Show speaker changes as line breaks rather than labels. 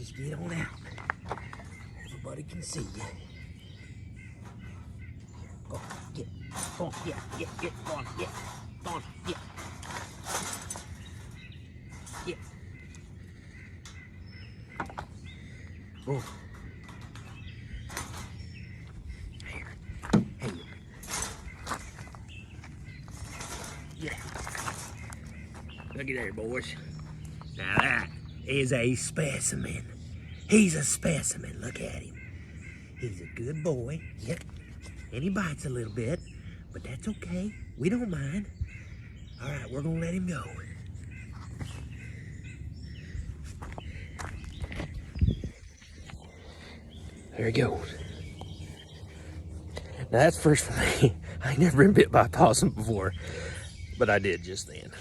Just get on out. Everybody can see you. Go on, get, go on, get, go on, get, go on, get. Get. Go. Here. Yeah. Look at there, boys. Now that is a specimen. He's a specimen. Look at him. He's a good boy. Yep. And he bites a little bit, but that's okay. We don't mind. All right, we're gonna let him go. There he goes. Now that's first for me. I ain't never been bit by a possum before, but I did just then.